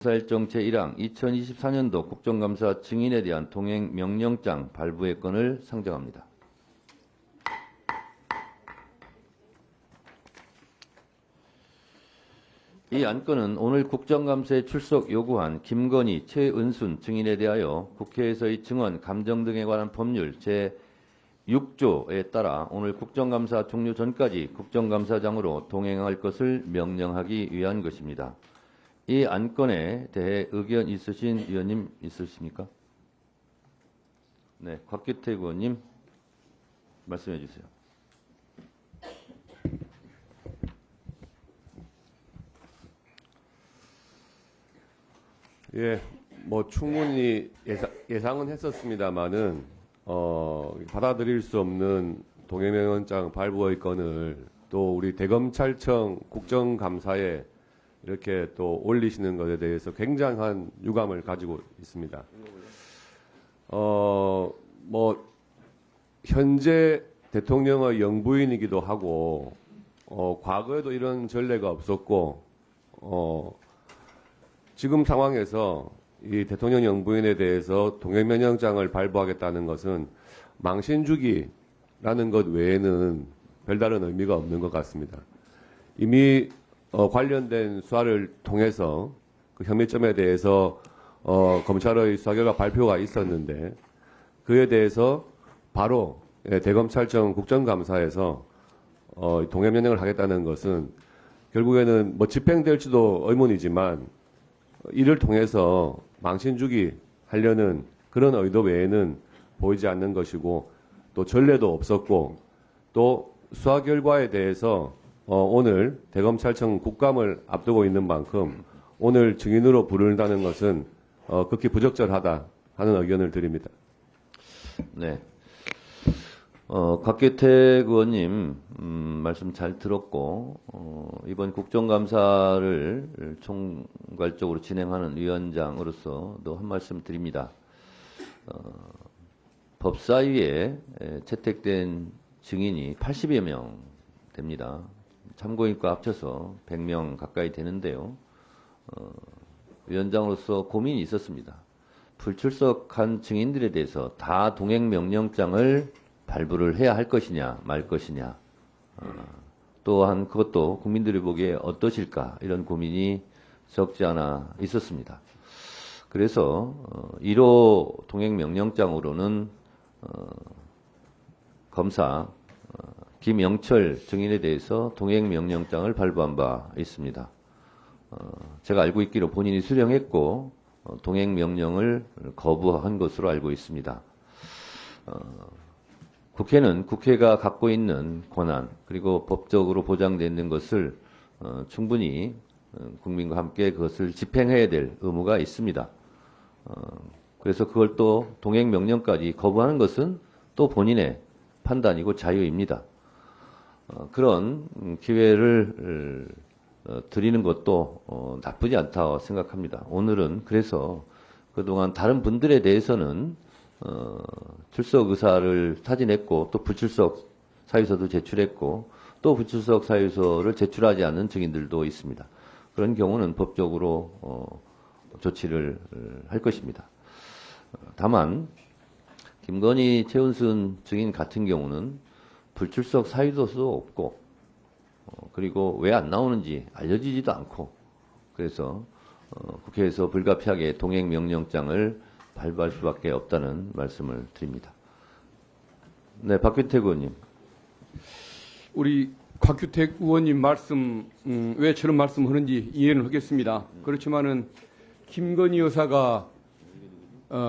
감사일정 제1항 2024년도 국정감사 증인에 대한 동행 명령장 발부의 건을 상정합니다. 이 안건은 오늘 국정감사에 출석 요구한 김건희, 최은순 증인에 대하여 국회에서의 증언, 감정 등에 관한 법률 제6조에 따라 오늘 국정감사 종료 전까지 국정감사장으로 동행할 것을 명령하기 위한 것입니다. 이 안건에 대해 의견 있으신 의원님 있으십니까? 네, 곽규택 의원님 말씀해 주세요. 예, 뭐 충분히 예상은 했었습니다만은 받아들일 수 없는 동행명령장 발부의 건을 또 우리 대검찰청 국정감사에 이렇게 또 올리시는 것에 대해서 굉장한 유감을 가지고 있습니다. 뭐 현재 대통령의 영부인이기도 하고 과거에도 이런 전례가 없었고 지금 상황에서 이 대통령 영부인에 대해서 동행명령장을 발부하겠다는 것은 망신주기라는 것 외에는 별다른 의미가 없는 것 같습니다. 이미 관련된 수사를 통해서 그 혐의점에 대해서 검찰의 수사 결과 발표가 있었는데 그에 대해서 바로 대검찰청 국정감사에서 동행명령을 하겠다는 것은 결국에는 뭐 집행될지도 의문이지만 이를 통해서 망신주기 하려는 그런 의도 외에는 보이지 않는 것이고 또 전례도 없었고 또 수사 결과에 대해서 오늘 대검찰청 국감을 앞두고 있는 만큼 오늘 증인으로 부른다는 것은 극히 부적절하다 하는 의견을 드립니다. 네. 곽규택 의원님 말씀 잘 들었고 이번 국정감사를 총괄적으로 진행하는 위원장으로서도 한 말씀 드립니다. 법사위에 채택된 증인이 80여 명 됩니다. 참고인과 합쳐서 100명 가까이 되는데요. 위원장으로서 고민이 있었습니다. 불출석한 증인들에 대해서 다 동행명령장을 발부를 해야 할 것이냐 말 것이냐 또한 그것도 국민들이 보기에 어떠실까 이런 고민이 적지 않아 있었습니다. 그래서 1호 동행명령장으로는 검사 김영철 증인에 대해서 동행명령장을 발부한 바 있습니다. 제가 알고 있기로 본인이 수령했고 동행명령을 거부한 것으로 알고 있습니다. 국회는 국회가 갖고 있는 권한 그리고 법적으로 보장되어 있는 것을 충분히 국민과 함께 그것을 집행해야 될 의무가 있습니다. 그래서 그걸 또 동행명령까지 거부하는 것은 또 본인의 판단이고 자유입니다. 그런 기회를 드리는 것도 나쁘지 않다고 생각합니다. 오늘은 그래서 그동안 다른 분들에 대해서는 출석 의사를 타진했고 또 불출석 사유서도 제출했고 또 불출석 사유서를 제출하지 않는 증인들도 있습니다. 그런 경우는 법적으로 조치를 할 것입니다. 다만 김건희, 최은순 증인 같은 경우는 불출석 사유서도 없고 그리고 왜 안 나오는지 알려지지도 않고 그래서 국회에서 불가피하게 동행명령장을 발부할 수밖에 없다는 말씀을 드립니다. 네, 박규택 의원님. 우리 곽규택 의원님 말씀 왜 저런 말씀을 하는지 이해는 하겠습니다. 그렇지만은 김건희 여사가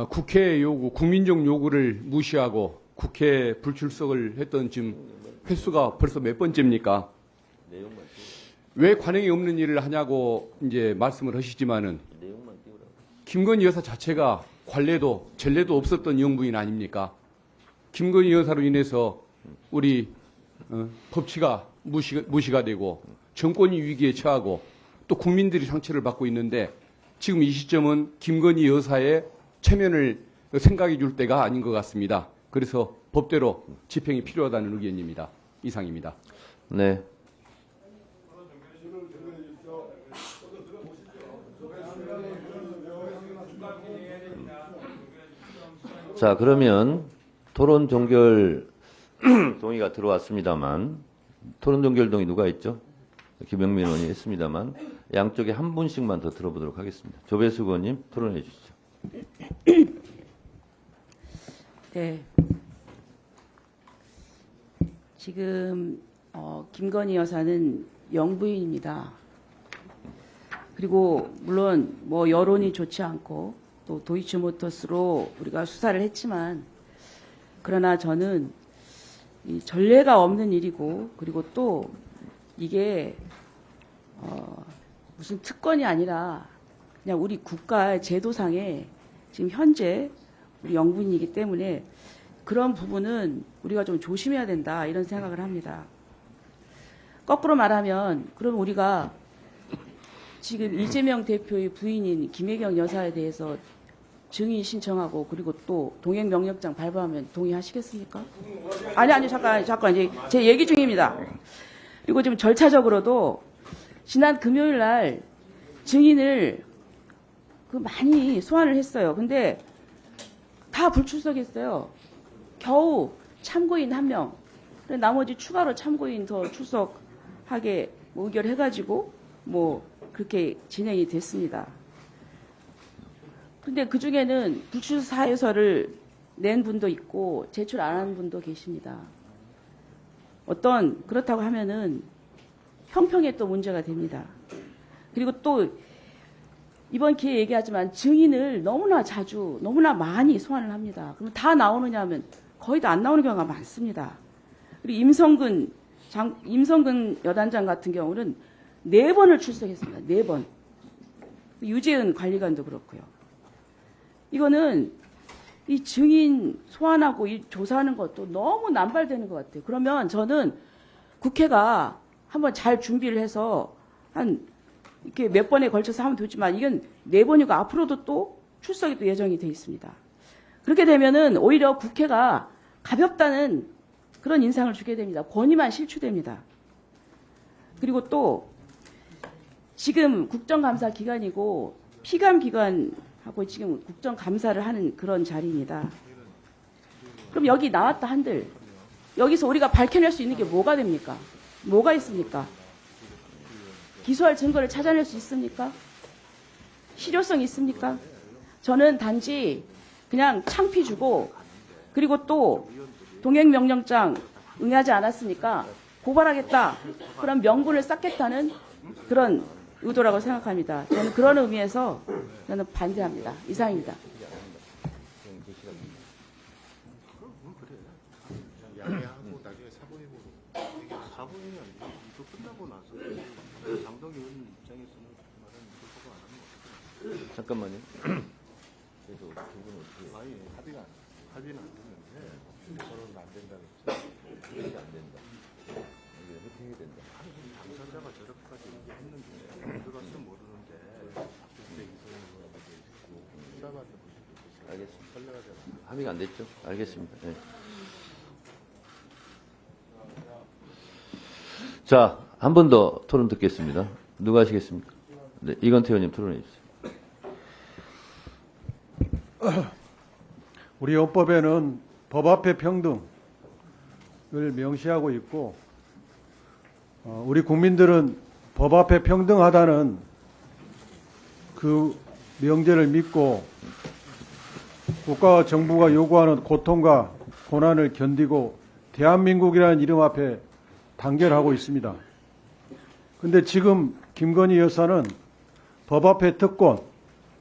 국회 요구, 국민적 요구를 무시하고 국회 불출석을 했던 지금 횟수가 벌써 몇 번째입니까? 왜 관행이 없는 일을 하냐고 이제 말씀을 하시지만은 김건희 여사 자체가 관례도 전례도 없었던 영부인 아닙니까? 김건희 여사로 인해서 우리 법치가 무시가 되고 정권이 위기에 처하고 또 국민들이 상처를 받고 있는데 지금 이 시점은 김건희 여사의 체면을 생각해 줄 때가 아닌 것 같습니다. 그래서 법대로 집행이 필요하다는 의견입니다. 이상입니다. 네. 자, 그러면 토론 종결 동의가 들어왔습니다만, 토론 종결 동의 누가 했죠? 김영민 의원이 했습니다만, 양쪽에 한 분씩만 더 들어보도록 하겠습니다. 조배수 의원님, 토론해 주시죠. 네. 지금 김건희 여사는 영부인입니다. 그리고 물론 뭐 여론이 좋지 않고 또 도이치모터스로 우리가 수사를 했지만, 그러나 저는 이 전례가 없는 일이고, 그리고 또 이게 무슨 특권이 아니라 그냥 우리 국가의 제도상에 지금 현재 우리 영부인이기 때문에 그런 부분은 우리가 좀 조심해야 된다, 이런 생각을 합니다. 거꾸로 말하면, 그럼 우리가 지금 이재명 대표의 부인인 김혜경 여사에 대해서 증인 신청하고 그리고 또 동행 명령장 발부하면 동의하시겠습니까? 아니 잠깐 이제 제 얘기 중입니다. 그리고 지금 절차적으로도 지난 금요일 날 증인을 많이 소환을 했어요. 근데 다 불출석했어요. 겨우 참고인 1명, 나머지 추가로 참고인 더 출석하게 의결해가지고 그렇게 진행이 됐습니다. 근데 그 중에는 불출석 사유서를 낸 분도 있고 제출 안 한 분도 계십니다. 그렇다고 하면은 형평에 또 문제가 됩니다. 그리고 또 이번 기회에 얘기하지만 증인을 너무나 자주, 너무나 많이 소환을 합니다. 그럼 다 나오느냐 하면 거의 다 안 나오는 경우가 많습니다. 그리고 임성근 여단장 같은 경우는 4번을 출석했습니다. 4번. 유재은 관리관도 그렇고요. 이거는 이 증인 소환하고 이 조사하는 것도 너무 남발되는 것 같아요. 그러면 저는 국회가 한번 잘 준비를 해서 이렇게 몇 번에 걸쳐서 하면 되지만, 이건 4번이고 앞으로도 또 출석이 또 예정이 돼 있습니다. 그렇게 되면은 오히려 국회가 가볍다는 그런 인상을 주게 됩니다. 권위만 실추됩니다. 그리고 또 지금 국정감사 기간이고 피감 기관하고 지금 국정감사를 하는 그런 자리입니다. 그럼 여기 나왔다 한들 여기서 우리가 밝혀낼 수 있는 게 뭐가 됩니까? 뭐가 있습니까? 기소할 증거를 찾아낼 수 있습니까? 실효성이 있습니까? 저는 단지 그냥 창피 주고, 그리고 또 동행명령장 응하지 않았으니까 고발하겠다, 그런 명분을 쌓겠다는 그런 의도라고 생각합니다. 저는 그런 의미에서 저는 반대합니다. 이상입니다. 양해하고 나중에 사보임으로 이게 사보임이 아니고 이거 끝나고 나서 장동 의원 입장에서는 말은 이거 보고 안 하는 거 같아요. 잠깐만요. 그래서 두 분은 어떻게 아니 합의는 안 됐는데 서로는 안 된다는 거죠. 이게 안 된다. 이게 회피해야 된다. 당사자가 저렇게까지 얘기했는데 들어갔으면 모르는데 그때 이소영 의원도 있고 수사받는 분들도 있고 알겠습니다. 설레가잖아. 합의가 안 됐죠? 알겠습니다. 네. 자, 한 번 더 토론 듣겠습니다. 누가 하시겠습니까? 네, 이건태 의원님 토론해 주세요. 우리 헌법에는 법 앞에 평등을 명시하고 있고, 우리 국민들은 법 앞에 평등하다는 그 명제를 믿고 국가와 정부가 요구하는 고통과 고난을 견디고 대한민국이라는 이름 앞에 단결하고 있습니다. 그런데 지금 김건희 여사는 법 앞에 특권,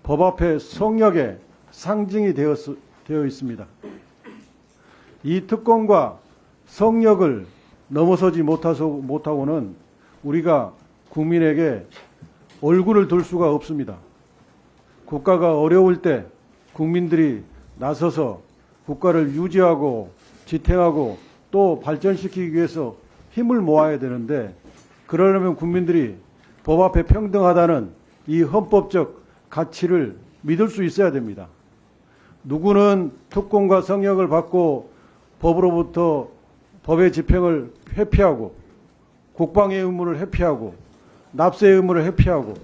법 앞에 성역의 상징이 되어 있습니다. 이 특권과 성역을 넘어서지 못하고는 우리가 국민에게 얼굴을 들 수가 없습니다. 국가가 어려울 때 국민들이 나서서 국가를 유지하고 지탱하고 또 발전시키기 위해서 힘을 모아야 되는데, 그러려면 국민들이 법 앞에 평등하다는 이 헌법적 가치를 믿을 수 있어야 됩니다. 누구는 특권과 성역을 받고 법으로부터 법의 집행을 회피하고 국방의 의무를 회피하고 납세의 의무를 회피하고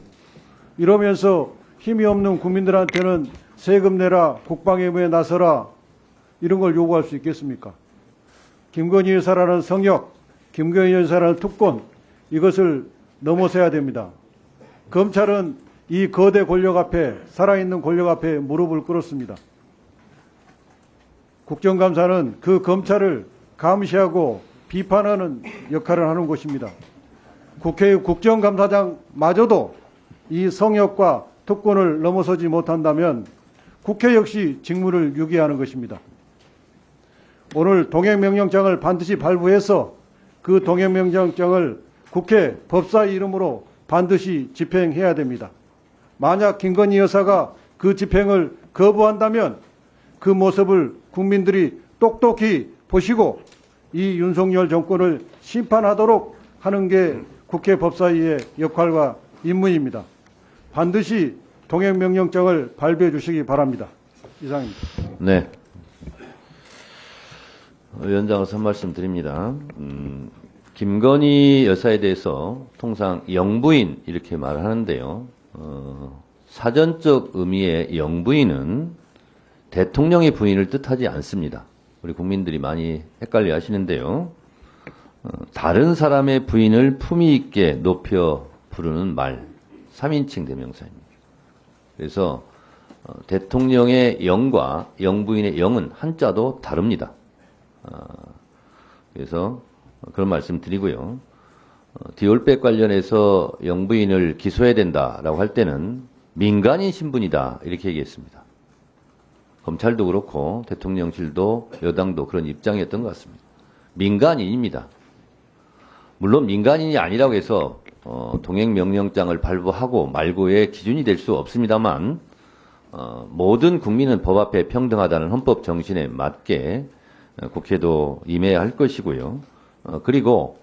이러면서 힘이 없는 국민들한테는 세금 내라, 국방의 의무에 나서라, 이런 걸 요구할 수 있겠습니까? 김건희 여사라는 성역, 김건희 여사라는 특권, 이것을 넘어서야 됩니다. 검찰은 이 거대 권력 앞에, 살아있는 권력 앞에 무릎을 꿇었습니다. 국정감사는 그 검찰을 감시하고 비판하는 역할을 하는 곳입니다. 국회의 국정감사장마저도 이 성역과 특권을 넘어서지 못한다면 국회 역시 직무를 유기하는 것입니다. 오늘 동행명령장을 반드시 발부해서 그 동행명령장을 국회 법사위 이름으로 반드시 집행해야 됩니다. 만약 김건희 여사가 그 집행을 거부한다면 그 모습을 국민들이 똑똑히 보시고 이 윤석열 정권을 심판하도록 하는 게 국회 법사위의 역할과 임무입니다. 반드시 동행명령장을 발부해 주시기 바랍니다. 이상입니다. 네. 위원장으로서 한 말씀 드립니다. 김건희 여사에 대해서 통상 영부인 이렇게 말을 하는데요. 사전적 의미의 영부인은 대통령의 부인을 뜻하지 않습니다. 우리 국민들이 많이 헷갈려 하시는데요. 다른 사람의 부인을 품위 있게 높여 부르는 말, 3인칭 대명사입니다. 그래서 대통령의 영과 영부인의 영은 한자도 다릅니다. 그래서 그런 말씀 드리고요. 디올백 관련해서 영부인을 기소해야 된다라고 할 때는 민간인 신분이다 이렇게 얘기했습니다. 검찰도 그렇고 대통령실도 여당도 그런 입장이었던 것 같습니다. 민간인입니다. 물론 민간인이 아니라고 해서 동행명령장을 발부하고 말고의 기준이 될 수 없습니다만 모든 국민은 법 앞에 평등하다는 헌법 정신에 맞게 국회도 임해야 할 것이고요. 그리고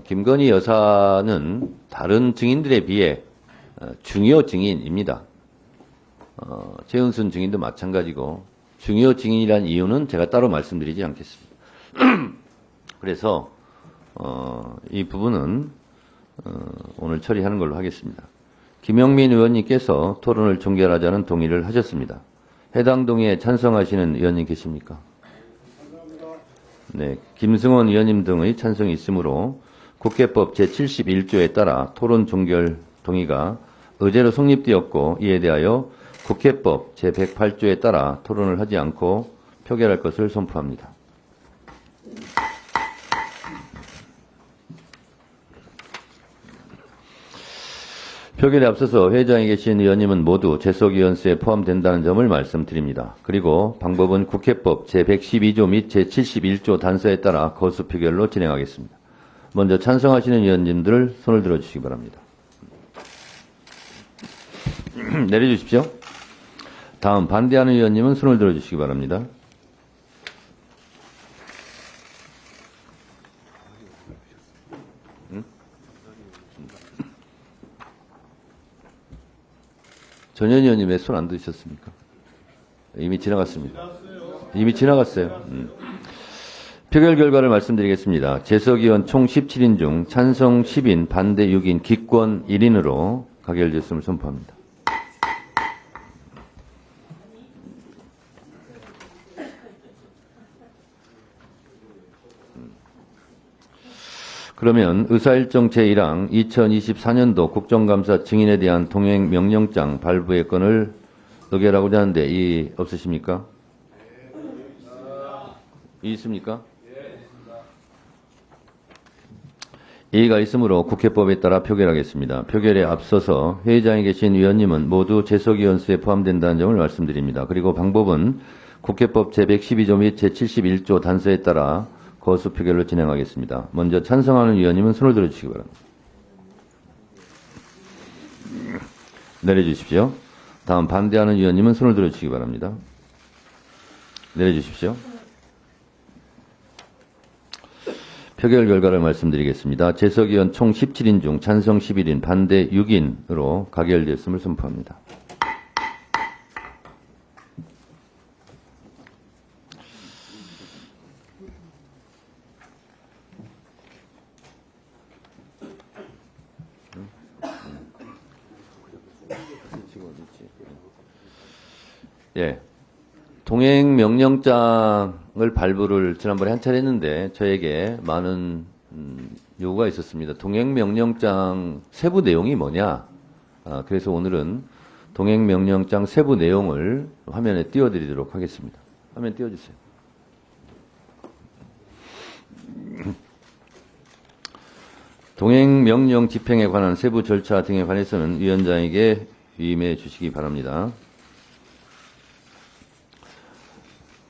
김건희 여사는 다른 증인들에 비해 중요 증인입니다. 최은순 증인도 마찬가지고 중요 증인이라는 이유는 제가 따로 말씀드리지 않겠습니다. 그래서 이 부분은 오늘 처리하는 걸로 하겠습니다. 김영민 의원님께서 토론을 종결하자는 동의를 하셨습니다. 해당 동의에 찬성하시는 의원님 계십니까? 네, 김승원 의원님 등의 찬성이 있으므로 국회법 제71조에 따라 토론 종결 동의가 의제로 성립되었고 이에 대하여 국회법 제108조에 따라 토론을 하지 않고 표결할 것을 선포합니다. 표결에 앞서서 회의장에 계신 의원님은 모두 재석위원수에 포함된다는 점을 말씀드립니다. 그리고 방법은 국회법 제112조 및 제71조 단서에 따라 거수 표결로 진행하겠습니다. 먼저 찬성하시는 의원님들 손을 들어주시기 바랍니다. 내려주십시오. 다음 반대하는 의원님은 손을 들어주시기 바랍니다. 전현희 의원님 왜 손 안 드셨습니까? 이미 지나갔습니다. 이미 지나갔어요. 표결 결과를 말씀드리겠습니다. 재석위원 총 17인 중 찬성 10인, 반대 6인, 기권 1인으로 가결됐음을 선포합니다. 그러면 의사일정 제1항 2024년도 국정감사 증인에 대한 동행명령장 발부의 건을 의결하고자 하는데 이의 없으십니까? 이의 있습니까? 이의가 있으므로 국회법에 따라 표결하겠습니다. 표결에 앞서서 회의장에 계신 위원님은 모두 재석위원 수에 포함된다는 점을 말씀드립니다. 그리고 방법은 국회법 제112조 및 제71조 단서에 따라 거수 표결로 진행하겠습니다. 먼저 찬성하는 위원님은 손을 들어주시기 바랍니다. 내려주십시오. 다음 반대하는 위원님은 손을 들어주시기 바랍니다. 내려주십시오. 표결 결과를 말씀드리겠습니다. 재석위원 총 17인 중 찬성 11인, 반대 6인으로 가결됐음을 선포합니다. 동행명령장을 발부를 지난번에 한 차례 했는데 저에게 많은 요구가 있었습니다. 동행명령장 세부 내용이 뭐냐? 그래서 오늘은 동행명령장 세부 내용을 화면에 띄워드리도록 하겠습니다. 화면 띄워주세요. 동행명령 집행에 관한 세부 절차 등에 관해서는 위원장에게 위임해 주시기 바랍니다.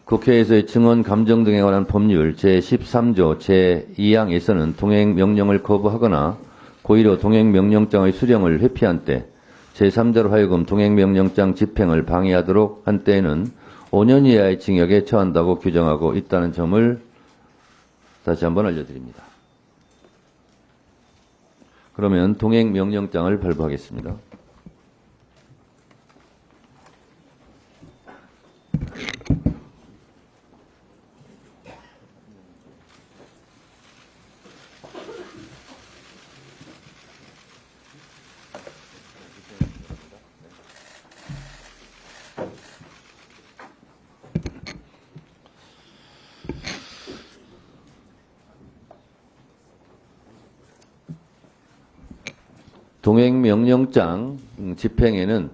국회에서의 증언, 감정 등에 관한 법률 제13조 제2항에서는 동행명령을 거부하거나 고의로 동행명령장의 수령을 회피한 때 제3자로 하여금 동행명령장 집행을 방해하도록 한 때에는 5년 이하의 징역에 처한다고 규정하고 있다는 점을 다시 한번 알려드립니다. 그러면 동행명령장을 발부하겠습니다. 동행명령장 집행에는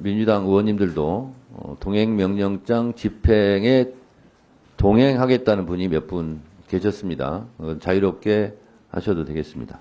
민주당 의원님들도 동행명령장 집행에 동행하겠다는 분이 몇 분 계셨습니다. 자유롭게 하셔도 되겠습니다.